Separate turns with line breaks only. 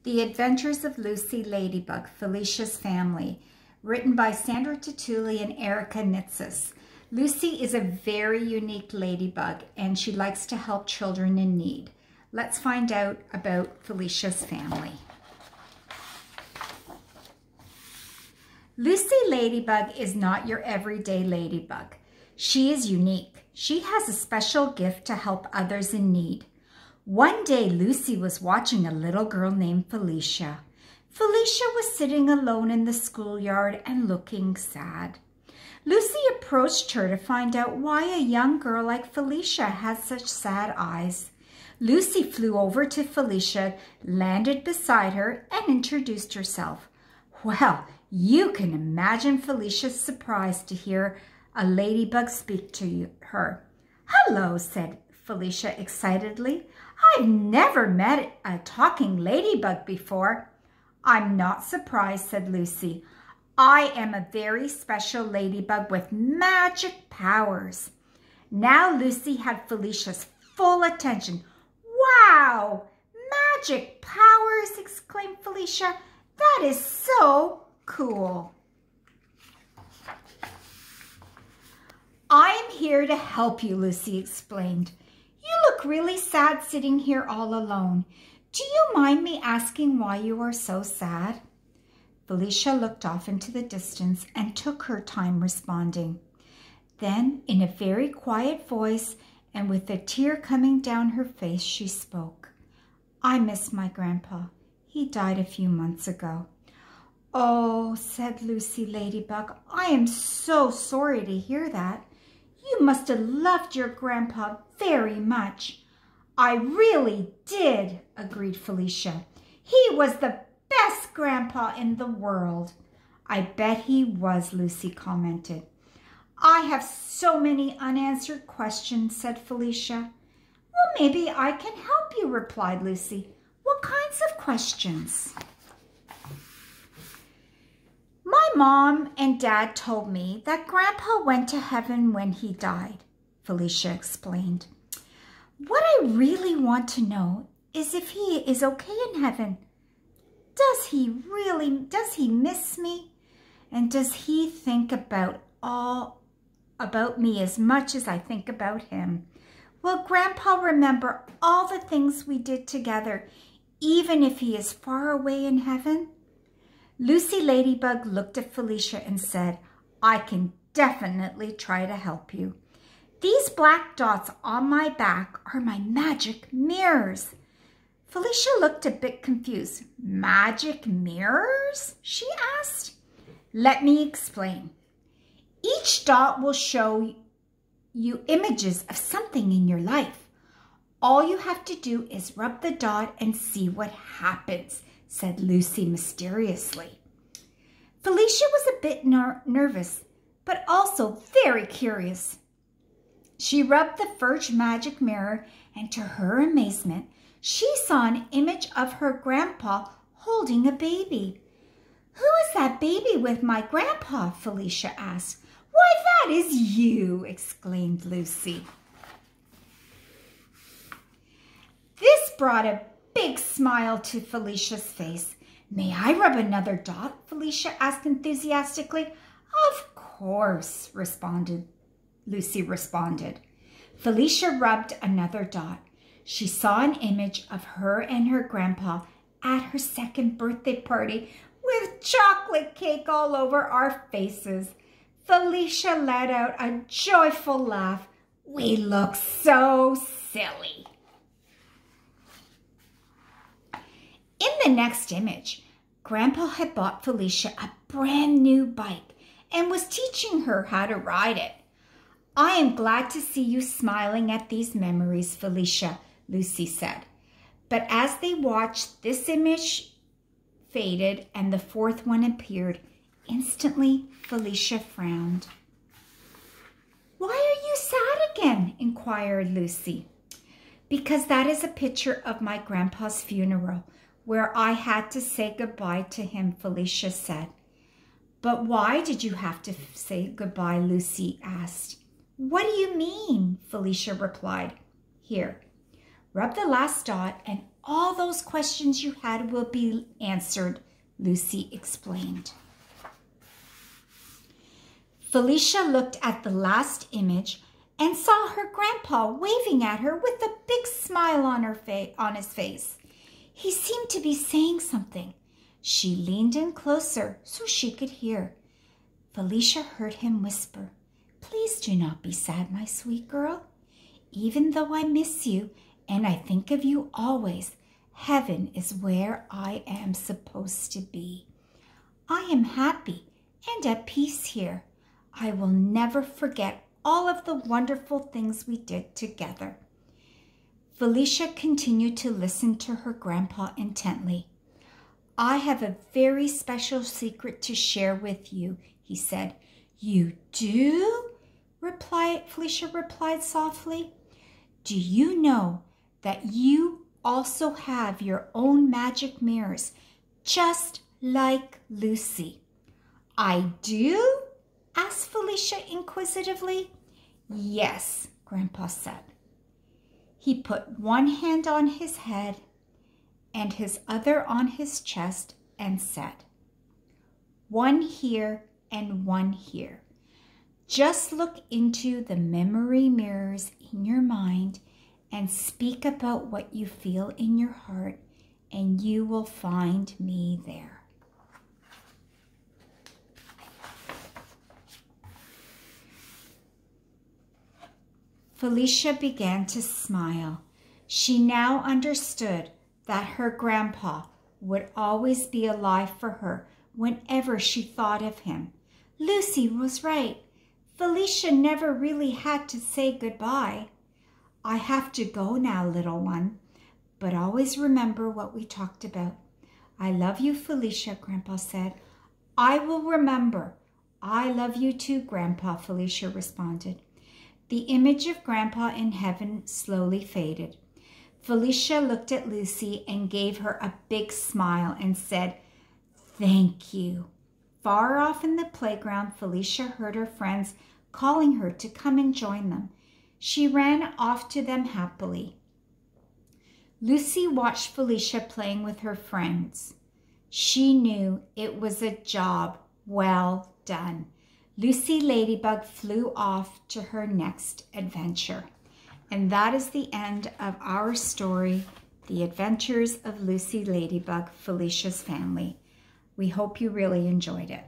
The Adventures of Lucy Ladybug, Felicia's Family, written by Sandra Tutuli and Erica Nitsis. Lucy is a very unique ladybug and she likes to help children in need. Let's find out about Felicia's family. Lucy Ladybug is not your everyday ladybug. She is unique. She has a special gift to help others in need. One day, Lucy was watching a little girl named Felicia. Felicia was sitting alone in the schoolyard and looking sad. Lucy approached her to find out why a young girl like Felicia had such sad eyes. Lucy flew over to Felicia, landed beside her, and introduced herself. Well, you can imagine Felicia's surprise to hear a ladybug speak to her. "Hello," said Felicia excitedly. "I've never met a talking ladybug before." "I'm not surprised," said Lucy. "I am a very special ladybug with magic powers." Now Lucy had Felicia's full attention. "Wow! Magic powers!" exclaimed Felicia. "That is so cool." "I am here to help you," Lucy explained. "You look really sad sitting here all alone. Do you mind me asking why you are so sad?" Felicia looked off into the distance and took her time responding. Then, in a very quiet voice and with a tear coming down her face, she spoke. "I miss my grandpa. He died a few months ago." "Oh," said Lucy Ladybug, "I am so sorry to hear that. You must have loved your grandpa very much." "I really did," agreed Felicia. "He was the best grandpa in the world." "I bet he was," Lucy commented. "I have so many unanswered questions," said Felicia. "Well, maybe I can help you," replied Lucy. "What kinds of questions?" "My mom and dad told me that Grandpa went to heaven when he died," Felicia explained. "What I really want to know is if he is okay in heaven. Does he miss me? And does he think about me as much as I think about him? Will Grandpa remember all the things we did together, even if he is far away in heaven?" Lucy Ladybug looked at Felicia and said, "I can definitely try to help you. These black dots on my back are my magic mirrors." Felicia looked a bit confused. "Magic mirrors?" she asked. "Let me explain. Each dot will show you images of something in your life. All you have to do is rub the dot and see what happens," said Lucy mysteriously. Felicia was a bit nervous, but also very curious. She rubbed the first magic mirror, and to her amazement, she saw an image of her grandpa holding a baby. "Who is that baby with my grandpa?" Felicia asked. "Why, that is you!" exclaimed Lucy. This brought a big smile to Felicia's face. "May I rub another dot?" Felicia asked enthusiastically. "Of course," Lucy responded. Felicia rubbed another dot. She saw an image of her and her grandpa at her second birthday party with chocolate cake all over our faces. Felicia let out a joyful laugh. "We look so silly." In the next image, Grandpa had bought Felicia a brand new bike and was teaching her how to ride it. "I am glad to see you smiling at these memories, Felicia," Lucy said. But as they watched, this image faded and the fourth one appeared. Instantly, Felicia frowned. "Why are you sad again?" inquired Lucy. "Because that is a picture of my grandpa's funeral, where I had to say goodbye to him," Felicia said. "But why did you have to say goodbye?" Lucy asked. "What do you mean?" Felicia replied. "Here, rub the last dot and all those questions you had will be answered, Lucy explained. Felicia looked at the last image and saw her grandpa waving at her with a big smile on his face. He seemed to be saying something. She leaned in closer so she could hear. Felicia heard him whisper, "Please do not be sad, my sweet girl. Even though I miss you and I think of you always, heaven is where I am supposed to be. I am happy and at peace here. I will never forget all of the wonderful things we did together." Felicia continued to listen to her grandpa intently. "I have a very special secret to share with you," he said. "You do?" Felicia replied softly. "Do you know that you also have your own magic mirrors, just like Lucy?" "I do?" asked Felicia inquisitively. "Yes," Grandpa said. He put one hand on his head and his other on his chest and said, "One here and one here. Just look into the memory mirrors in your mind and speak about what you feel in your heart, and you will find me there." Felicia began to smile. She now understood that her grandpa would always be alive for her whenever she thought of him. Lucy was right. Felicia never really had to say goodbye. "I have to go now, little one, but always remember what we talked about." "I love you, Felicia," Grandpa said. "I will remember." "I love you too, Grandpa," Felicia responded. The image of Grandpa in heaven slowly faded. Felicia looked at Lucy and gave her a big smile and said, "Thank you." Far off in the playground, Felicia heard her friends calling her to come and join them. She ran off to them happily. Lucy watched Felicia playing with her friends. She knew it was a job well done. Lucy Ladybug flew off to her next adventure. And that is the end of our story, The Adventures of Lucy Ladybug, Felicia's Family. We hope you really enjoyed it.